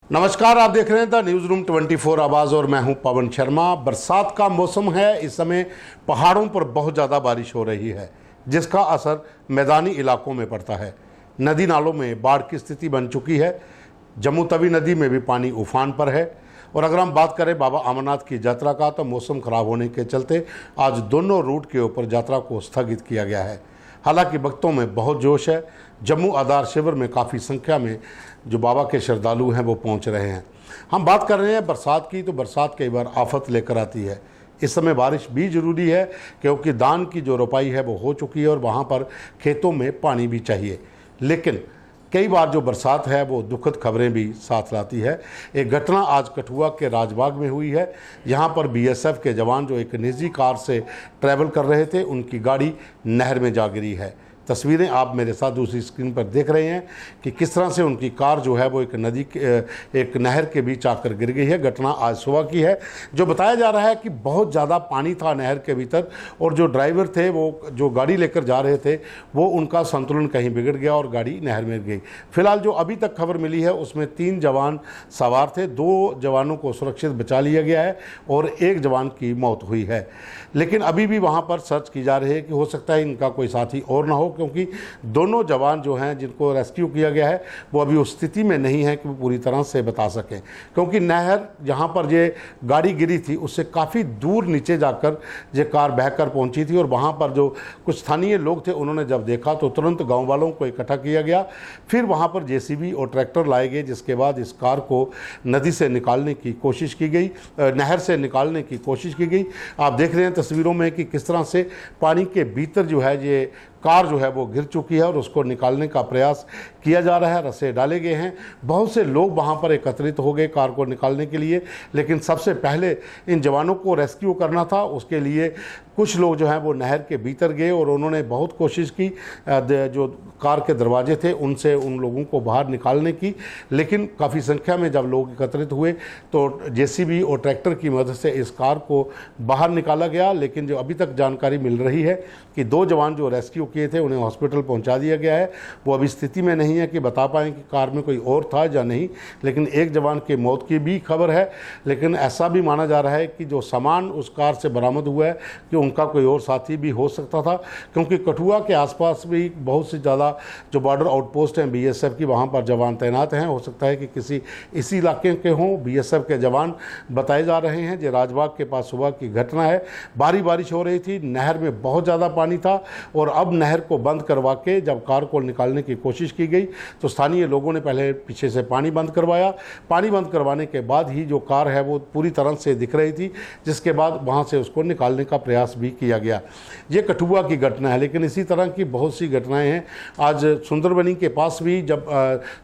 नमस्कार, आप देख रहे हैं द न्यूज़ रूम 24 आवाज़ और मैं हूं पवन शर्मा। बरसात का मौसम है, इस समय पहाड़ों पर बहुत ज़्यादा बारिश हो रही है जिसका असर मैदानी इलाकों में पड़ता है। नदी नालों में बाढ़ की स्थिति बन चुकी है। जम्मू तवी नदी में भी पानी उफान पर है। और अगर हम बात करें बाबा अमरनाथ की यात्रा का, तो मौसम खराब होने के चलते आज दोनों रूट के ऊपर यात्रा को स्थगित किया गया है। हालांकि भक्तों में बहुत जोश है। जम्मू आधार शिविर में काफ़ी संख्या में जो बाबा के श्रद्धालु हैं वो पहुंच रहे हैं। हम बात कर रहे हैं बरसात की, तो बरसात कई बार आफत लेकर आती है। इस समय बारिश भी ज़रूरी है क्योंकि धान की जो रोपाई है वो हो चुकी है और वहाँ पर खेतों में पानी भी चाहिए। लेकिन कई बार जो बरसात है वो दुखद खबरें भी साथ लाती है। एक घटना आज कठुआ के राजबाग में हुई है। यहाँ पर बीएसएफ के जवान जो एक निजी कार से ट्रैवल कर रहे थे, उनकी गाड़ी नहर में जा गिरी है। तस्वीरें आप मेरे साथ दूसरी स्क्रीन पर देख रहे हैं कि किस तरह से उनकी कार जो है वो एक नहर के बीच आकर गिर गई है। घटना आज सुबह की है। जो बताया जा रहा है कि बहुत ज़्यादा पानी था नहर के भीतर और जो ड्राइवर थे वो जो गाड़ी लेकर जा रहे थे वो उनका संतुलन कहीं बिगड़ गया और गाड़ी नहर में गई। फिलहाल जो अभी तक खबर मिली है उसमें 3 जवान सवार थे। 2 जवानों को सुरक्षित बचा लिया गया है और 1 जवान की मौत हुई है। लेकिन अभी भी वहाँ पर सर्च की जा रही है कि हो सकता है इनका कोई साथी और ना हो, क्योंकि दोनों जवान जो हैं जिनको रेस्क्यू किया गया है वो अभी उस स्थिति में नहीं है कि वो पूरी तरह से बता सकें, क्योंकि नहर जहां पर ये गाड़ी गिरी थी उससे काफ़ी दूर नीचे जाकर ये कार बहकर पहुंची थी। और वहां पर जो कुछ स्थानीय लोग थे उन्होंने जब देखा तो तुरंत गांव वालों को इकट्ठा किया गया। फिर वहां पर जेसीबी और ट्रैक्टर लाए गए, जिसके बाद इस कार को नदी से निकालने की कोशिश की गई, नहर से निकालने की कोशिश की गई। आप देख रहे हैं तस्वीरों में कि किस तरह से पानी के भीतर जो है ये कार जो है वो गिर चुकी है और उसको निकालने का प्रयास किया जा रहा है। रस्से डाले गए हैं। बहुत से लोग वहां पर एकत्रित हो गए कार को निकालने के लिए, लेकिन सबसे पहले इन जवानों को रेस्क्यू करना था। उसके लिए कुछ लोग जो हैं वो नहर के भीतर गए और उन्होंने बहुत कोशिश की, जो कार के दरवाजे थे उनसे उन लोगों को बाहर निकालने की। लेकिन काफ़ी संख्या में जब लोग एकत्रित हुए तो जेसीबी और ट्रैक्टर की मदद से इस कार को बाहर निकाला गया। लेकिन जो अभी तक जानकारी मिल रही है कि 2 जवान जो रेस्क्यू किए थे उन्हें हॉस्पिटल पहुंचा दिया गया है। वो अभी स्थिति में नहीं है कि बता पाएँ कि कार में कोई और था या नहीं। लेकिन 1 जवान की मौत की भी खबर है। लेकिन ऐसा भी माना जा रहा है कि जो सामान उस कार से बरामद हुआ है कि उनका कोई और साथी भी हो सकता था, क्योंकि कठुआ के आसपास भी बहुत से ज़्यादा जो बॉर्डर आउटपोस्ट हैं बीएसएफ की, वहाँ पर जवान तैनात हैं। हो सकता है कि किसी इसी इलाके के हों बीएसएफ के जवान बताए जा रहे हैं। जो राजबाग के पास सुबह की घटना है, भारी बारिश हो रही थी, नहर में बहुत ज़्यादा पानी था और अब नहर को बंद करवा के जब कार को निकालने की कोशिश की गई तो स्थानीय लोगों ने पहले पीछे से पानी बंद करवाया। पानी बंद करवाने के बाद ही जो कार है वो पूरी तरह से दिख रही थी, जिसके बाद वहाँ से उसको निकालने का प्रयास भी किया गया। ये कठुआ की घटना है, लेकिन इसी तरह की बहुत सी घटनाएं हैं। आज सुंदरबनी के पास भी जब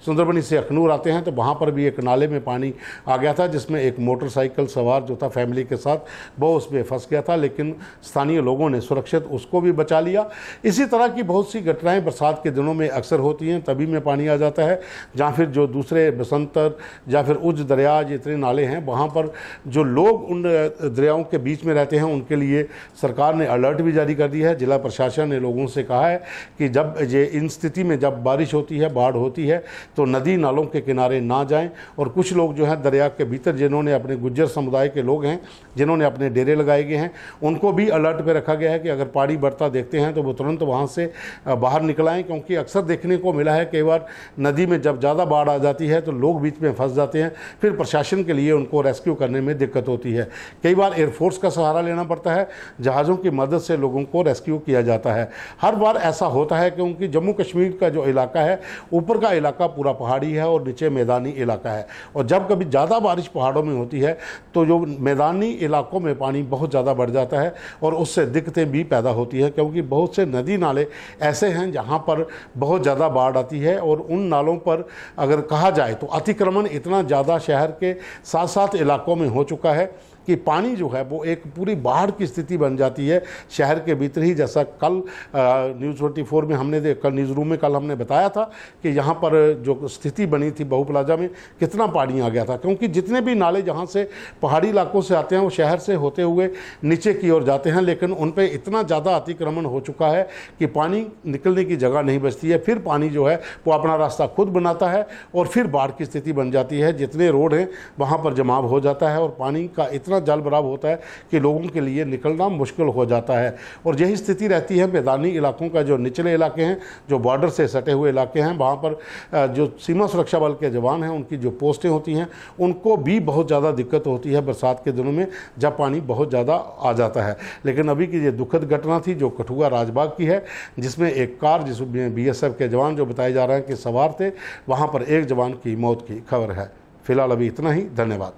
सुंदरबनी से अखनूर आते हैं तो वहाँ पर भी एक नाले में पानी आ गया था, जिसमें एक मोटरसाइकिल सवार जो था फैमिली के साथ वो उसमें फंस गया था। लेकिन स्थानीय लोगों ने सुरक्षित उसको भी बचा लिया। इसी तरह की बहुत सी घटनाएं बरसात के दिनों में अक्सर होती हैं। तभी में पानी आ जाता है, जहाँ फिर जो दूसरे बसंतर या फिर उज दरिया जितने नाले हैं वहाँ पर जो लोग उन दरियाओं के बीच में रहते हैं उनके लिए सरकार ने अलर्ट भी जारी कर दिया है। जिला प्रशासन ने लोगों से कहा है कि जब ये इन स्थिति में जब बारिश होती है, बाढ़ होती है, तो नदी नालों के किनारे ना जाएं। और कुछ लोग जो हैं दरिया के भीतर, जिन्होंने अपने गुज्जर समुदाय के लोग हैं जिन्होंने अपने डेरे लगाए गए हैं, उनको भी अलर्ट पे रखा गया है कि अगर पानी बढ़ता देखते हैं तो वो तुरंत वहाँ से बाहर निकल आएँ। क्योंकि अक्सर देखने को मिला है कई बार नदी में जब ज़्यादा बाढ़ आ जाती है तो लोग बीच में फंस जाते हैं, फिर प्रशासन के लिए उनको रेस्क्यू करने में दिक्कत होती है। कई बार एयरफोर्स का सहारा लेना पड़ता है, जहाज़ों की मदद से लोगों को रेस्क्यू किया जाता है। हर बार ऐसा होता है क्योंकि जम्मू कश्मीर का जो इलाका है, ऊपर का इलाका पूरा पहाड़ी है और नीचे मैदानी इलाका है। और जब कभी ज़्यादा बारिश पहाड़ों में होती है तो जो मैदानी इलाकों में पानी बहुत ज़्यादा बढ़ जाता है और उससे दिक्कतें भी पैदा होती है, क्योंकि बहुत से नदी नाले ऐसे हैं जहाँ पर बहुत ज़्यादा बाढ़ आती है। और उन नालों पर अगर कहा जाए तो अतिक्रमण इतना ज़्यादा शहर के साथ साथ इलाकों में हो चुका है कि पानी जो है वो एक पूरी बाढ़ की स्थिति बन जाती है शहर के भीतर ही। जैसा कल न्यूज़ 24 में हमने कल न्यूज़ रूम में कल हमने बताया था कि यहाँ पर जो स्थिति बनी थी बहू प्लाजा में कितना पानी आ गया था, क्योंकि जितने भी नाले जहाँ से पहाड़ी इलाकों से आते हैं वो शहर से होते हुए नीचे की ओर जाते हैं, लेकिन उन पर इतना ज़्यादा अतिक्रमण हो चुका है कि पानी निकलने की जगह नहीं बचती है। फिर पानी जो है वो अपना रास्ता खुद बनाता है और फिर बाढ़ की स्थिति बन जाती है। जितने रोड हैं वहाँ पर जमाव हो जाता है और पानी का इतना जल भराव होता है कि लोगों के लिए निकलना मुश्किल हो जाता है। और यही स्थिति रहती है मैदानी इलाकों का, जो निचले इलाके हैं, जो बॉर्डर से सटे हुए इलाके हैं, वहाँ पर जो सीमा सुरक्षा बल के जवान हैं उनकी जो पोस्टें होती हैं उनको भी बहुत ज़्यादा दिक्कत होती है बरसात के दिनों में जब पानी बहुत ज़्यादा आ जाता है। लेकिन अभी की ये दुखद घटना थी जो कठुआ राजबाग की है, जिसमें एक कार जिसमें बीएसएफ के जवान जो बताए जा रहे हैं कि सवार थे, वहाँ पर एक जवान की मौत की खबर है। फिलहाल अभी इतना ही। धन्यवाद।